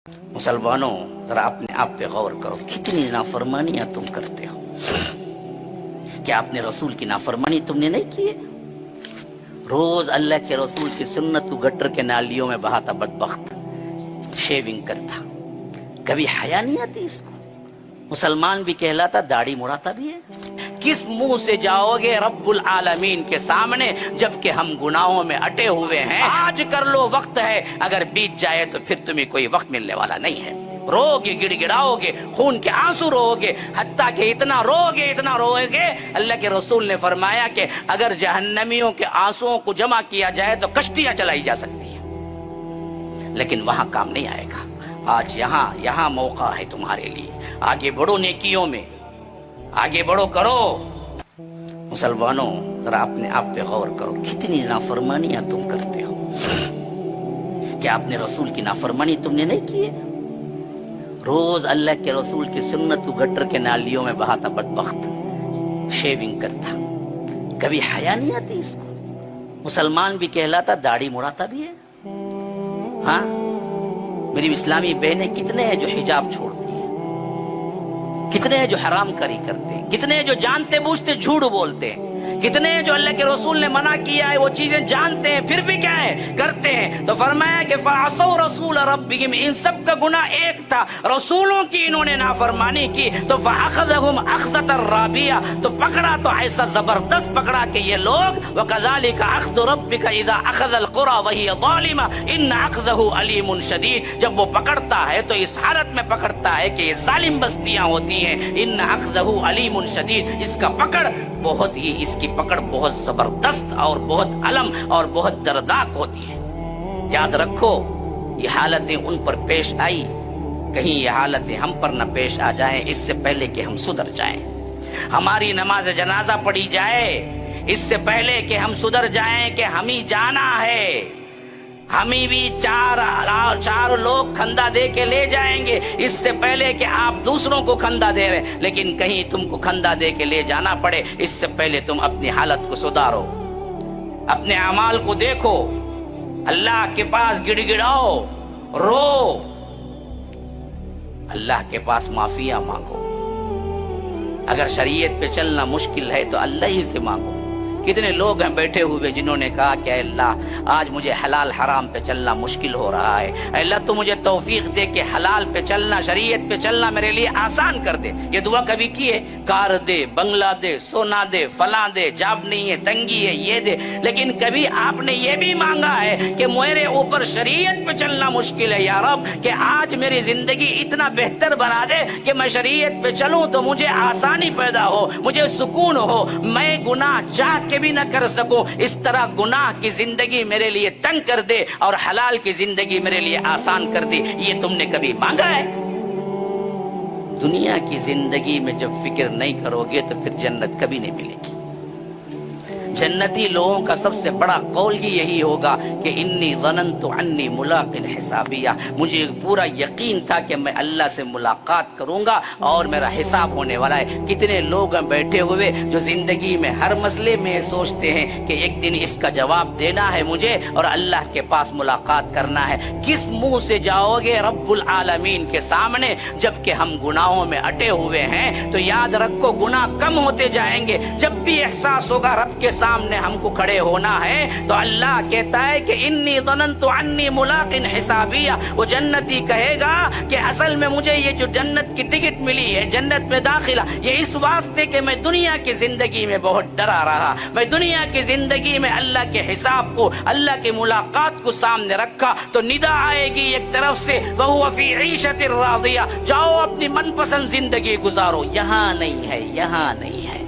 मुसलमानों, जरा अपने आप पे गौर करो, कितनी नाफरमानियां तुम करते हो। क्या अपने रसूल की नाफरमानी तुमने नहीं की है? रोज अल्लाह के रसूल की सुन्नत को गटर के नालियों में बहाता बदबख्त, शेविंग करता, कभी हया नहीं आती इसको। मुसलमान भी कहलाता, दाढ़ी मुड़ाता भी है। किस मुंह से जाओगे रब्बुल आलमीन के सामने जबकि हम गुनाहों में अटे हुए हैं। आज कर लो, वक्त है, अगर बीत जाए तो फिर तुम्हें कोई वक्त मिलने वाला नहीं है। रोगे, गिड़गिड़ाओगे, खून के आंसू रोगे, हत्ता के इतना रोगे। अल्लाह के रसूल ने फरमाया कि अगर जहन्नमियों के आंसुओं को जमा किया जाए तो कश्तियां चलाई जा सकती है, लेकिन वहां काम नहीं आएगा। आज यहाँ मौका है तुम्हारे लिए, आगे बढ़ो, नेकियों में आगे बढ़ो, करो। मुसलमानों, जरा अपने आप पे गौर करो, कितनी नाफरमानियां तुम करते हो। क्या अपने रसूल की नाफरमानी तुमने नहीं की है? रोज अल्लाह के रसूल की सुन्नत को गटर के नालियों में बहाता बदबख्त, शेविंग करता, कभी हया नहीं आती इसको। मुसलमान भी कहलाता, दाढ़ी मुड़ाता भी है। हाँ, मेरी इस्लामी बहनें कितने हैं जो हिजाब छोड़ती है, कितने हैं जो हराम करी करते हैं, कितने हैं जो जानते बूझते झूठ बोलते हैं, कितने हैं जो अल्लाह के रसूल ने मना किया है वो चीजें जानते हैं फिर भी क्या है, करते हैं। तो फरमाया कि फअसौ रसूल रब्बिहिम, इन सब का गुनाह एक था, रसूलों की इन्होंने नाफरमानी की, तो फअखज़हुम अख़ज़तन राबिया, तो पकड़ा तो ऐसा जबरदस्त पकड़ा कि ये लोग, वकज़ालिका अख़ज़ु रब्बिका इज़ा अख़ज़ल क़ुरा वहिय ज़ालिमा इन्न अख़ज़हु अलीमुन शदीद। जब वो पकड़ता है तो इस हालत में पकड़ता है कि ये जालिम बस्तियां होती हैं। इन्न अख़ज़हु अलीमुन शदीद, इसका पकड़ बहुत ही, इसकी पकड़ बहुत जबरदस्त और बहुत अलम और बहुत दर्दनाक होती है। याद रखो, ये हालतें उन पर पेश आई, कहीं ये हालतें हम पर न पेश आ जाएं, इससे पहले कि हम सुधर जाएं। हमारी नमाज जनाजा पढ़ी जाए इससे पहले कि हम सुधर जाएं कि हम ही जाना है। हम ही भी चार लोग खंदा दे के ले जाएंगे, इससे पहले कि आप दूसरों को खंदा दे रहे। लेकिन कहीं तुमको खंदा दे के ले जाना पड़े, इससे पहले तुम अपनी हालत को सुधारो, अपने अमाल को देखो, अल्लाह के पास गिड़गिड़ाओ, रो, अल्लाह के पास माफिया मांगो। अगर शरीयत पे चलना मुश्किल है तो अल्लाह ही से मांगो। कितने लोग हैं बैठे हुए जिन्होंने कहा कि अल्लाह आज मुझे हलाल हराम पे चलना मुश्किल हो रहा है, अल्लाह तो मुझे तौफीक दे के हलाल पे चलना, शरीयत पे चलना मेरे लिए आसान कर दे। ये दुआ कभी की है? कार दे, बंगला दे, सोना दे, फला दे, जाब नहीं है, तंगी है, ये दे। लेकिन कभी आपने ये भी मांगा है कि मेरे ऊपर शरीयत पे चलना मुश्किल है, या रब कि आज मेरी जिंदगी इतना बेहतर बना दे कि मैं शरीयत पे चलूं तो मुझे आसानी पैदा हो, मुझे सुकून हो, मैं गुनाह चाह के भी न कर सकूं, इस तरह गुनाह की जिंदगी मेरे लिए तंग कर दे और हलाल की जिंदगी मेरे लिए आसान कर दे। ये तुमने कभी मांगा है? दुनिया की जिंदगी में जब फिक्र नहीं करोगे तो फिर जन्नत कभी नहीं मिलेगी। जन्नती लोगों का सबसे बड़ा कौल ही यही होगा कि इन्नी ज़नन्तु अन्नी मुलाक़िन हिसाबिया, मुझे पूरा यकीन था कि मैं अल्लाह से मुलाकात करूंगा और मेरा हिसाब होने वाला है। कितने लोग बैठे हुए जो जिंदगी में हर मसले में सोचते हैं कि एक दिन इसका जवाब देना है मुझे और अल्लाह के पास मुलाकात करना है। किस मुंह से जाओगे रब्बुल आलमीन के सामने जबकि हम गुनाहों में अटे हुए हैं? तो याद रखो, गुनाह कम होते जाएंगे। जब भी एहसास होगा रब के सामने हमको खड़े होना है तो अल्लाह कहता है कि इन्नी ज़नन्तु अन्नी मुलाक़िन हिसाबिया, वो जन्नती कहेगा कि असल में मुझे ये जो जन्नत की टिकट मिली है, जन्नत में दाखिला, ये इस वास्ते कि मैं दुनिया की जिंदगी में बहुत डरा रहा, मैं दुनिया की जिंदगी में अल्लाह के हिसाब को, अल्लाह की मुलाकात को सामने रखा। तो निदा आएगी एक तरफ से, वहुव फी ईशतिर राज़िया, जाओ अपनी मनपसंद जिंदगी गुजारो। यहाँ नहीं है, यहाँ नहीं है।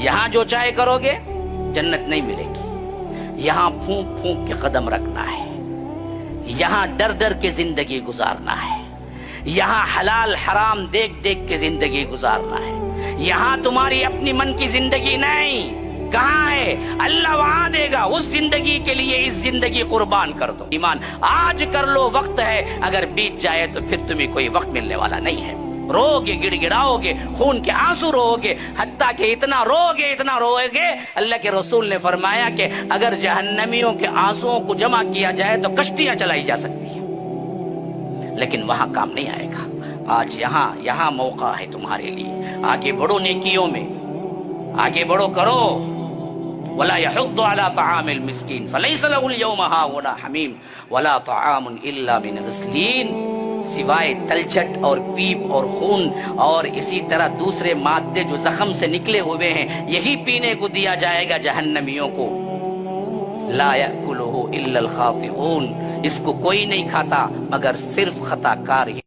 यहाँ जो चाहे करोगे जन्नत नहीं मिलेगी। यहाँ फूंक फूंक के कदम रखना है, यहाँ डर डर के जिंदगी गुजारना है, यहाँ हलाल हराम देख देख के जिंदगी गुजारना है। यहाँ तुम्हारी अपनी मन की जिंदगी नहीं। कहाँ है? अल्लाह वहां देगा। उस जिंदगी के लिए इस जिंदगी कुर्बान कर दो। ईमान आज कर लो, वक्त है, अगर बीत जाए तो फिर तुम्हें कोई वक्त मिलने वाला नहीं है। रोगे, गिड़गिड़ाओगे, खून के आंसू रोगे, हत्ता के इतना रोगे। अल्लाह के रसूल ने फरमाया कि अगर जहन्नमियों के आंसुओं को जमा किया जाए तो कश्तियां चलाई जा सकती है, لیکن وہاں کام نہیں آئے گا. آج یہاں موقع ہے تمہارے لیے. آگے بڑھو نیکیوں میں، آگے بڑھو، کرو. ولا يحض على طعام المسكين فليس له اليوم هاهنا حميم ولا طعام الا من غسلين. سوائے تلچھٹ اور پیپ اور خون اور اسی طرح دوسرے مادے جو زخم سے نکلے ہوئے ہیں، یہی پینے کو دیا جائے گا جہنمیوں کو. لا يأكله الا الخاطئون. اس کو کوئی نہیں کھاتا مگر صرف خطا کار ہی.